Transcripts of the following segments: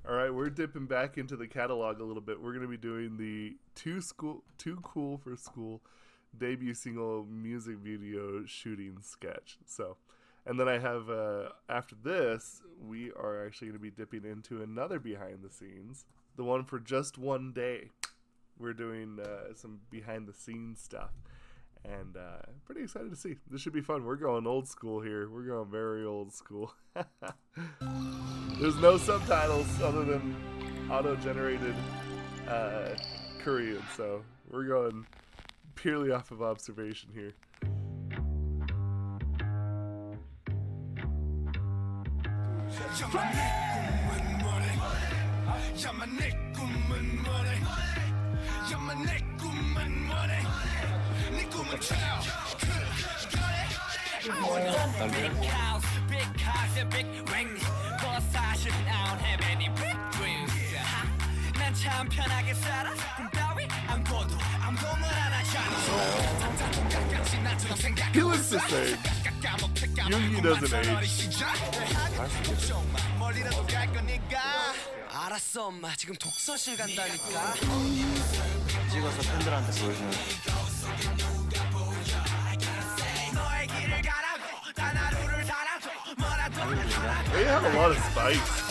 All right, we're dipping back into the catalog a little bit. We're going to be doing the Too Cool for School debut single music video shooting sketch. So, and then I have, after this, we are actually going to be dipping into another behind the scenes, the one for Just One Day. We're doing some behind the scenes stuff, and pretty excited to see. This should be fun. We're going old school here. We're going very old school. There's no subtitles other than auto-generated Korean, so we're going purely off of observation here. He looks the same. Yoongi doesn't age. 알았어 엄마 지금 독서실 간다니까 찍어서 팬들한테 보여주는 They have a lot of spikes.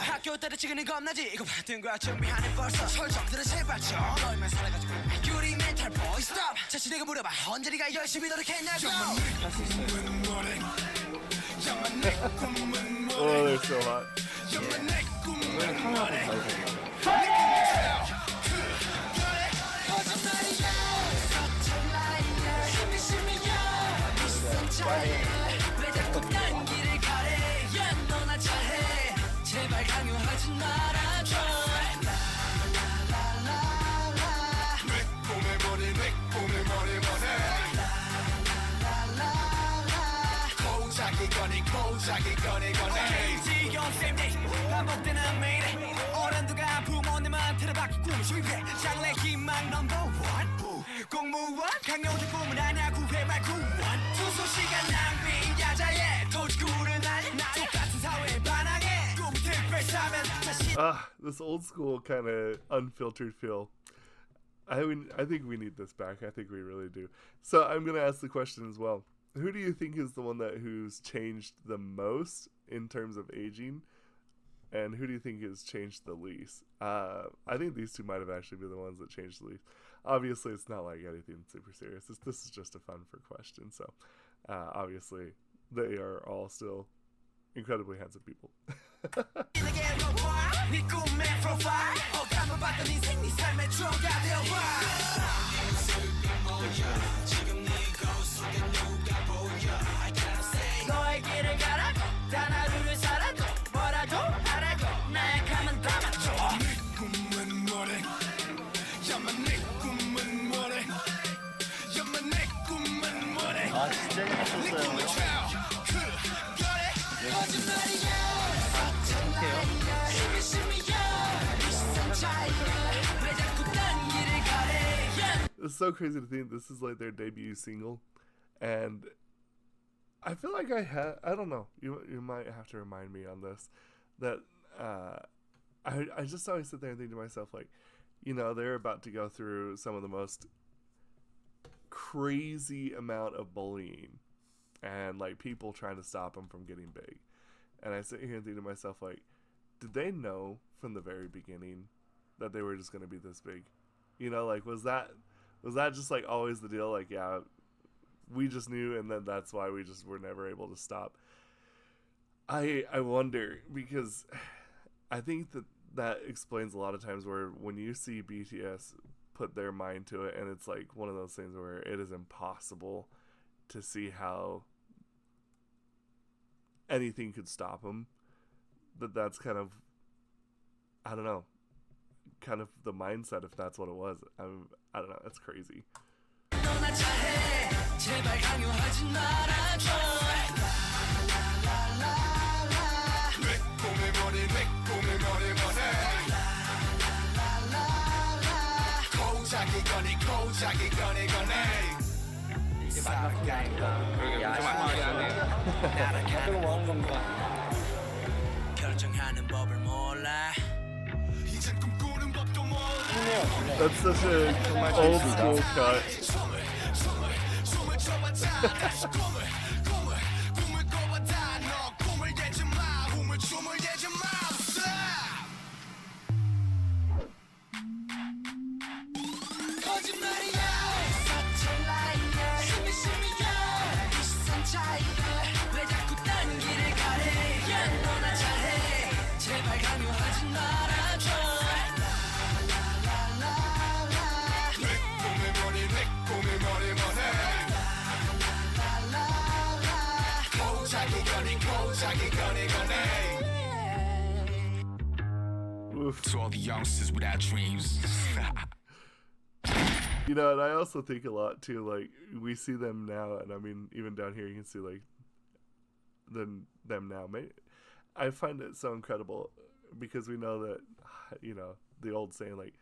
학교 때를 찍으니 겁나지 이거 받은 거야 준비하는 벌써 설정들은 제발 좀 너희만 살아가지고 유리 멘탈 보이 스톱 자신에게 물어봐 언제리가 열심히 노력했냐고 Oh, they're so hot. 반복되는 매일 어른들과 부모님한테 받고 꿈을 수입해 장래 희망 넘버원 공무원 강요된 꿈은 아냐 구회 말 구원 투소 시간 낭비 야자에 도지구를 날려 똑같은 사회에 반항해 꿈 택배 사면 자신 This old school kind of unfiltered feel. I think we need this back. I think we really do. So I'm going to ask the question as well. Who do you think is the one who's changed the most in terms of aging? And who do you think has changed the least? I think these two might have actually been the ones that changed the least. Obviously, it's not like anything super serious. This is just a fun for question. So, obviously, they are all still incredibly handsome people. 아 진짜 재밌었어요. It's so crazy to think this is like their debut single, and I feel like I don't know, you might have to remind me on this, that I just always sit there and think to myself, like, you know, they're about to go through some of the most crazy amount of bullying and like people trying to stop them from getting big, and I sit here and think to myself, like, did they know from the very beginning that they were just going to be this big? You know, like, was that just like always the deal? Like, yeah, we just knew, and then that's why we just were never able to stop. I wonder, because I think that explains a lot of times where when you see BTS put their mind to it, and it's like one of those things where it is impossible to see how anything could stop them. That's kind of, I don't know, kind of the mindset, if that's what it was. I don't know, that's crazy. 이제 마지막 곡이니까 그러게 엄청 마지막에 하네요. 그거 뭐 하는 건가? 사는 법을 몰라 이젠 꿈꾸는 법도 몰라 That's such a old school cut. 숨을 쳐봤자 다시 꿈을 꿔봤다 너 꿈을 예지 마 꿈을 춤을 예지 마 거짓말이야 사철라이야 심이야 이 시선 차이야 왜 자꾸 딴 길을 가래 야 너나 잘해 제발 강요하지 말아줘 꿈이 머리 고자기 거니 Oof. To all the youngsters without dreams You know, and I also think a lot too, like, we see them now, and I mean, even down here, you can see, like, them now. I find it so incredible, because we know that, you know, the old saying, like,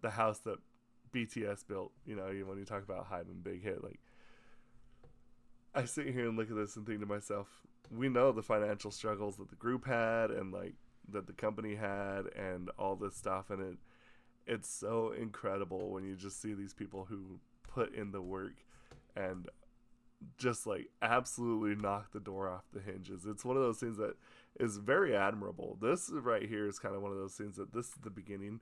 the house that BTS built, you know, when you talk about hype and big hit, like, I sit here and look at this and think to myself, we know the financial struggles that the group had, and, like, that the company had, and all this stuff, and it's so incredible when you just see these people who put in the work and just like absolutely knock the door off the hinges. It's one of those things that is very admirable. This right here is kind of one of those things that this is the beginning,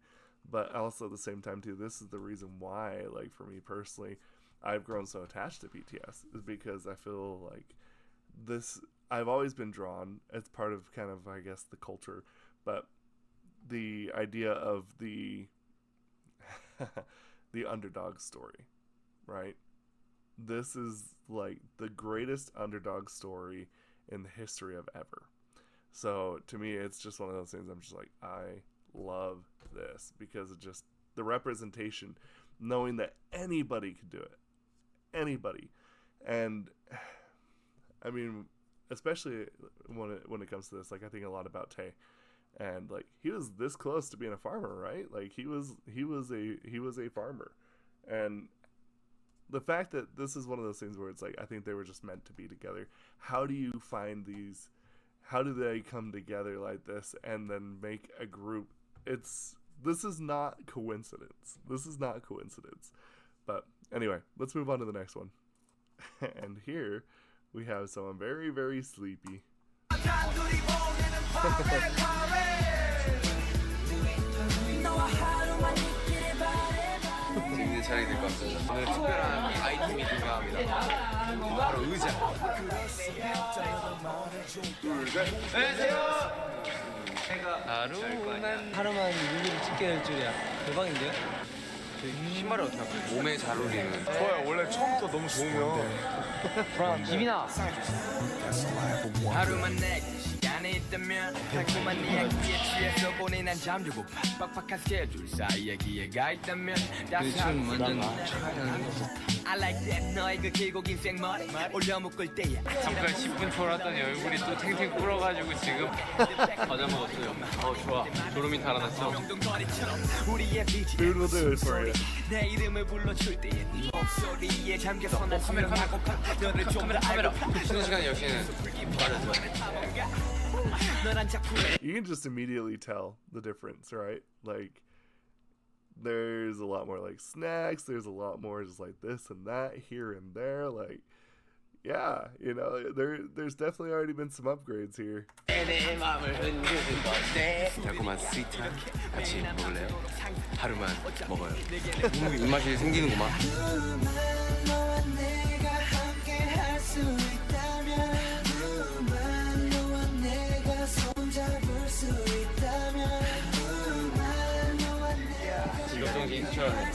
but also at the same time too, this is the reason why, like, for me personally, I've grown so attached to BTS, is because I feel like this, I've always been drawn as part of kind of, I guess, the culture, but the idea of the the underdog story, right? This is like the greatest underdog story in the history of ever. So to me, it's just one of those things I'm just like, I love this, because it just, the representation, knowing that anybody could do it, anybody. And I mean, especially when it comes to this, like, I think a lot about Tae. And like, he was this close to being a farmer, right? Like, he was a farmer. And the fact that this is one of those things where it's like, I think they were just meant to be together. How do you find these, how do they come together like this and then make a group? This is not coincidence. This is not coincidence. But anyway, let's move on to the next one. And here we have someone very, very sleepy. 재밌는 촬영이 될 것 같습니다. 오늘 특별한 아이템이 등장합니다. 바로 의자. 하루만 뮤비를 찍게 될 줄이야. 대박인데요? 신발이 어떻게 할까요? 몸에 잘 어울리는. 좋아요. 원래 처음부터 너무 좋으면 지민아. 하루만 내 시간이 있다면 달콤한 이야기에 취해서 보내 난 잠들고 빡빡한 스케줄 사이에 기회가 있다면 춤 완전 착하는 거. I like that 너의 그 길고 긴 생머리 올려 묶을 때야 잠깐 10분 졸았더니 얼굴이 또 탱탱 불어가지고 지금 과자 먹었어요. 좋아. 졸음이 달아났어. 우리의 빛이 Food will do it for you. 내 이름을 불러줄 때에 네 목소리에 잠겨서 난 지명하고 너를 좀 알고 쉬는 시간 여신은 너란 작품에 You can just immediately tell the difference, right? Like, there's a lot more like snacks, there's a lot more just like this and that here and there. Like, yeah, you know, there's definitely already been some upgrades here. 달콤한 스위트랑 같이 먹을래요? 하루만 먹어요. 입맛이 생기는구만. 이것도 인스타그램.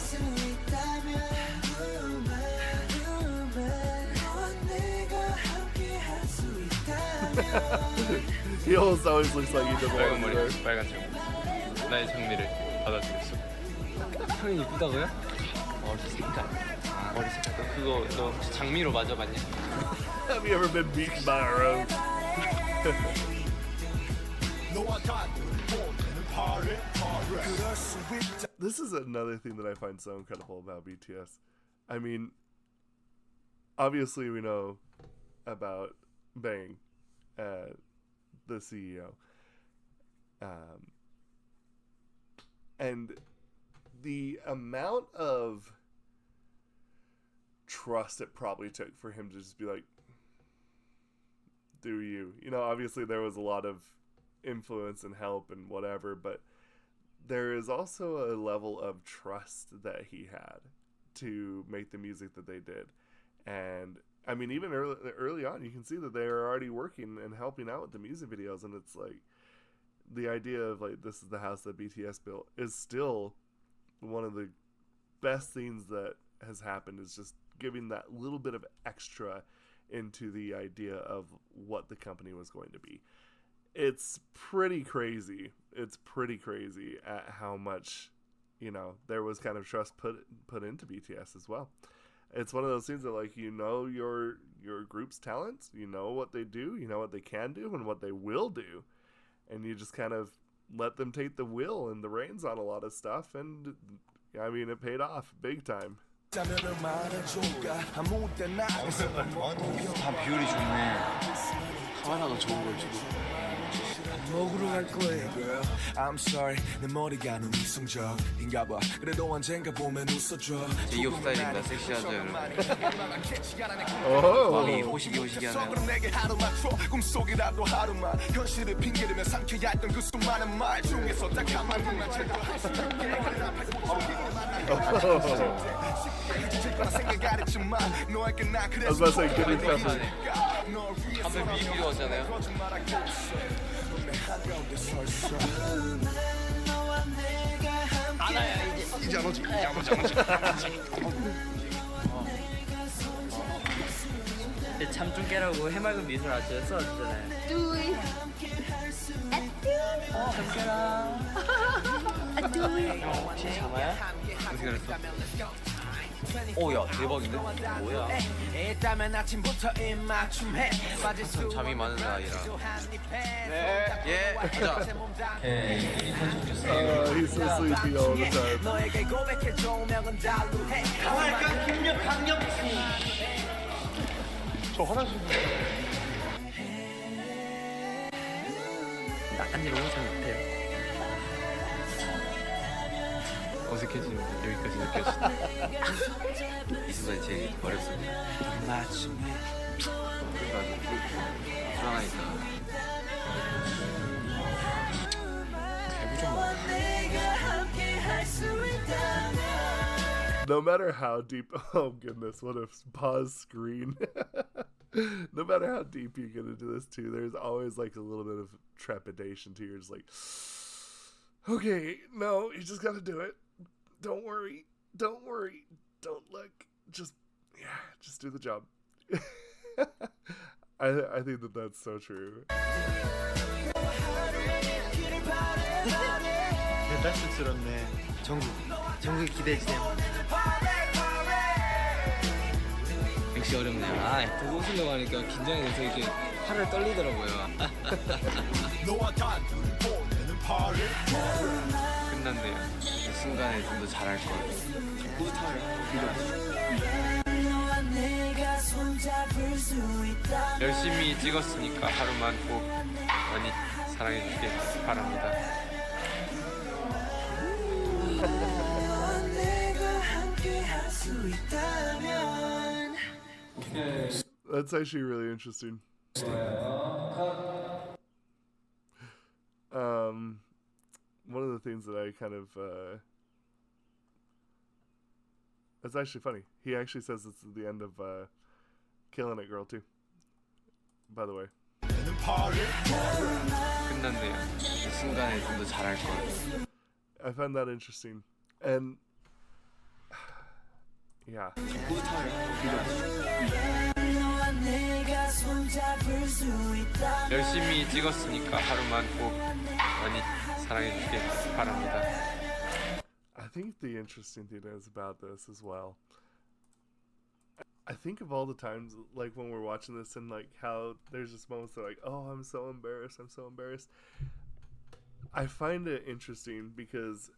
He almost always looks like he 빨간 belongs 머리, there. 빨간 장미. 나의 장미를 받아주겠어. 형이 이쁘다고요? 머리 색깔. 머리 색깔. 그거 너 혹시 장미로 맞아봤냐? Have you ever been beaten by a rose? This is another thing that I find so incredible about BTS. I mean, obviously we know about Bang, the CEO. And the amount of trust it probably took for him to just be like, do you? You know, obviously there was a lot of influence and help and whatever, but there is also a level of trust that he had to make the music that they did. And I mean, even early on, you can see that they are already working and helping out with the music videos, and it's like the idea of like, this is the house that BTS built is still one of the best things that has happened, is just giving that little bit of extra into the idea of what the company was going to be. It's pretty crazy. It's pretty crazy at how much, you know, there was kind of trust put into BTS as well. It's one of those things that, like, you know, your group's talents, you know what they do, you know what they can do and what they will do, and you just kind of let them take the wheel and the reins on a lot of stuff, and I mean, it paid off big time. 다 비율이 좋네. 카메라가 좋은 걸 지금. 먹으러 갈 거예요. Girl, I'm sorry. 내 머리가 너무 이성적인가 봐. 그래도 언젠가 보면 웃어줘. 제2호 스타일입니다. 섹시하죠, 여러분. 마음이 호시기 하네요. 내게 하루 맞춰 꿈속이라도 하루만 현실을 핑계대며 삼켜야 했던 그 수많은 말 중에서 딱 한마디만 제거할 수 있게. I was about to say, give me something. 한번 비비고 왔잖아요. 이제 안 오지. 잠 좀 깨라고 해맑은 미소를 아주 써주잖아요. 뚜이 잠 깨라 혹시 잠아요? 어떻게 그랬어? 오, 야, 대박인데? 뭐야? 참 잠이 많은 아이라. 예, 가자. He's so sleepy all the time. 저 화장실. 나간지 너무 잘 못해요. 어색해지는 게 여기까지 느껴졌다. 이 순간이 제일 어렵습니다. 불안하니까. No matter how deep, oh goodness, what a pause screen. No matter how deep you get into this too, there's always like a little bit of trepidation to you. Just like, okay, no, you just gotta do it. Don't worry. Don't look. Just do the job. I think that that's so true. 대단스럽네. 정국이 기대해주세요. 역시 어렵네요. 보고 오시려고 하니까 긴장이 돼서 이렇게 팔을 떨리더라고요. 끝났네요. 이 순간에 좀 더 잘할 걸. 열심히 찍었으니까 하루만 꼭 많이 사랑해주길 바랍니다. That's actually really interesting. One of the things that I kind of it's actually funny. He actually says it's at the end of Killing It Girl too. By the way. 끝났네요. 이 순간에 좀 더 잘할 걸. I found that interesting. And yeah. 열심히 찍었으니까 하루만 꼭 많이 사랑해주길 바랍니다. I think the interesting thing is about this as well. I think of all the times, like when we're watching this, and like how there's just moments that are like, oh, I'm so embarrassed. I find it interesting because,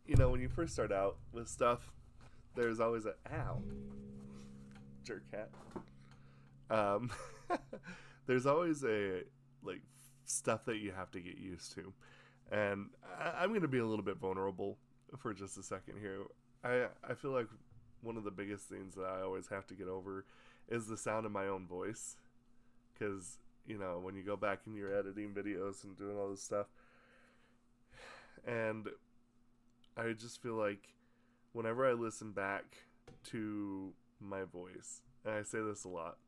you know, when you first start out with stuff, there's always a ow, jerk cat. There's always a like stuff that you have to get used to. And I'm going to be a little bit vulnerable for just a second here. I feel like one of the biggest things that I always have to get over is the sound of my own voice. Because, you know, when you go back and you're editing videos and doing all this stuff, and I just feel like whenever I listen back to my voice, and I say this a lot,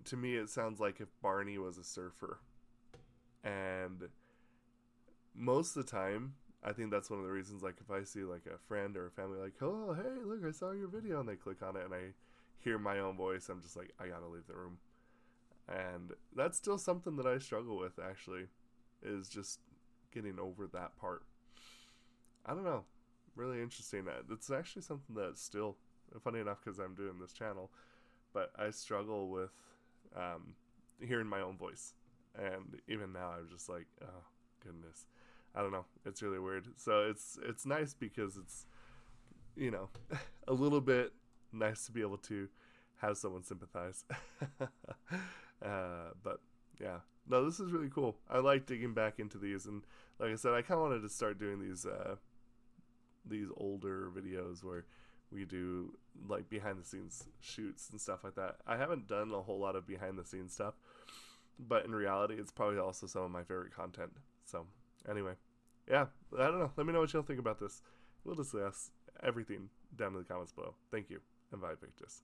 to me it sounds like if Barney was a surfer. And most of the time, I think that's one of the reasons, like, if I see, like, a friend or a family, like, oh, hey, look, I saw your video, and they click on it, and I hear my own voice, I'm just like, I gotta leave the room. And that's still something that I struggle with, actually, is just getting over that part. I don't know. Really interesting. It's actually something that's still, funny enough, because I'm doing this channel, but I struggle with hearing my own voice. And even now, I'm just like, oh, goodness. I don't know. It's really weird. So it's nice because it's, you know, a little bit nice to be able to have someone sympathize. But yeah, no, this is really cool. I like digging back into these, and like I said, I kind of wanted to start doing these older videos where we do like behind the scenes shoots and stuff like that. I haven't done a whole lot of behind the scenes stuff, but in reality, it's probably also some of my favorite content. So anyway, yeah, I don't know. Let me know what y'all think about this. We'll discuss everything down in the comments below. Thank you, and bye, Victus.